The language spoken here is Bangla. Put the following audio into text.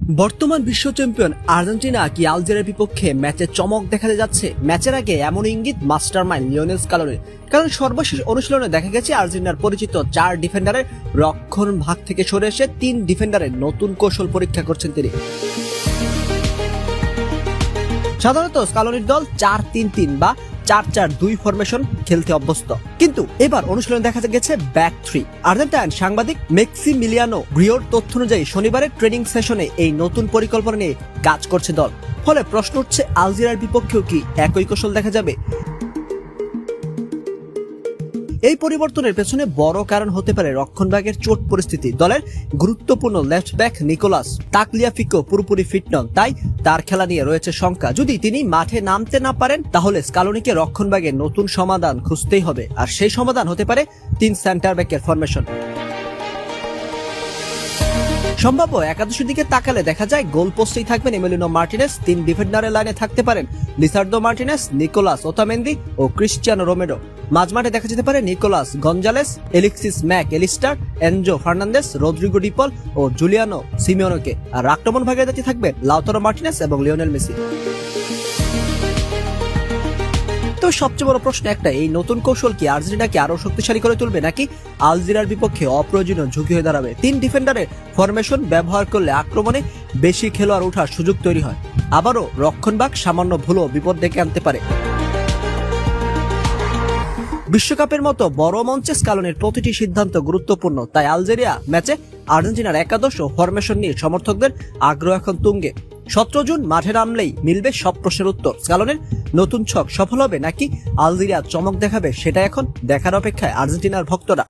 বর্তমান বিশ্ব চ্যাম্পিয়ন আর্জেন্টিনা কি আলজেরিয়ার বিপক্ষে ম্যাচে চমক দেখাতে যাচ্ছে? ম্যাচের আগে এমন ইঙ্গিত মাস্টারমাইন্ড লিওনেল স্কালোনির। কারণ সর্বশেষ অনুশীলনে দেখা গেছে আর্জেন্টিনার পরিচিত 4 ডিফেন্ডারের রক্ষণ ভাগ থেকে সরে এসে 3 ডিফেন্ডারের নতুন কৌশল পরীক্ষা করছেন তিনি। সাধারণত স্কালোনির দল 4-3-3 বা 4-4-2 ফরমেশন খেলতে অভ্যস্ত, কিন্তু এবার অনুশীলনে দেখা গেছে ব্যাক 3। আর্জেন্টাইন সাংবাদিক মেক্সিমিলিয়ানো গ্রিওর তথ্য অনুযায়ী শনিবারের ট্রেনিং সেশনে এই নতুন পরিকল্পনা নিয়ে কাজ করছে দল। ফলে প্রশ্ন উঠছে, আলজেরিয়ার বিপক্ষেও কি একই কৌশল দেখা যাবে? এই পরিবর্তনের পেছনে বড় কারণ হতে পারে রক্ষণভাগের চোট পরিস্থিতি। দলের গুরুত্বপূর্ণ লেফট ব্যাক নিকোলাস তাকলিয়াফিকো পুরোপুরি ফিট নন, তাই তার খেলা নিয়ে রয়েছে শঙ্কা। যদি তিনি মাঠে নামতে না পারেন, তাহলে স্কালোনিকে রক্ষণভাগে নতুন সমাধান খুঁজতেই হবে, আর সেই সমাধান হতে পারে 3 সেন্টার ব্যাকের ফরমেশন। সম্ভাব্য একাদশের দিকে তাকালে দেখা যায় গোল পোস্টেই থাকবেন এমিলিনো মার্টিনেজ, 3 ডিফেন্ডারের লাইনে থাকতে পারেন লিসার্দো মার্টিনেজ, নিকোলাস ওতামেন্দি ও ক্রিস্টিয়ানো রোমেরো। মাঝমাঠে দেখা যেতে পারে Nicolas Gonzalez, Alexis Mac Allister, Enzo Fernandez, Rodrigo De Paul ও জুলিয়ানো সিমিওনোকে। আর আক্রমণ ভাগে দাঁড়িয়ে থাকবেন লাউতারো মার্টিনেজ এবং লিওনেল মেসি। তো সবচেয়ে বড় প্রশ্ন একটা, এই নতুন কৌশল কি আর্জেন্টিনাকে আরো শক্তিশালী করে তুলবে, নাকি আলজেরিয়ার বিপক্ষে অপ্রয়োজনীয় ঝুঁকি হয়ে দাঁড়াবে? 3 ডিফেন্ডারের ফরমেশন ব্যবহার করলে আক্রমণে বেশি খেলোয়াড় ওঠার সুযোগ তৈরি হয়, আবারও রক্ষণভাগ সামান্য ভুলও বিপদ ডেকে আনতে পারে। বিশ্বকাপের মতো বড় মঞ্চে স্কালোনির প্রতিটি সিদ্ধান্ত গুরুত্বপূর্ণ, তাই আলজেরিয়া ম্যাচে আর্জেন্টিনার একাদশ ও ফরমেশন নিয়ে সমর্থকদের আগ্রহ এখন তুঙ্গে। 17 জুন মাঠে নামলেই মিলবে সব প্রশ্নের উত্তর। স্কালোনির নতুন ছক সফল হবে নাকি আলজেরিয়া চমক দেখাবে, সেটা এখন দেখার অপেক্ষায় আর্জেন্টিনার ভক্তরা।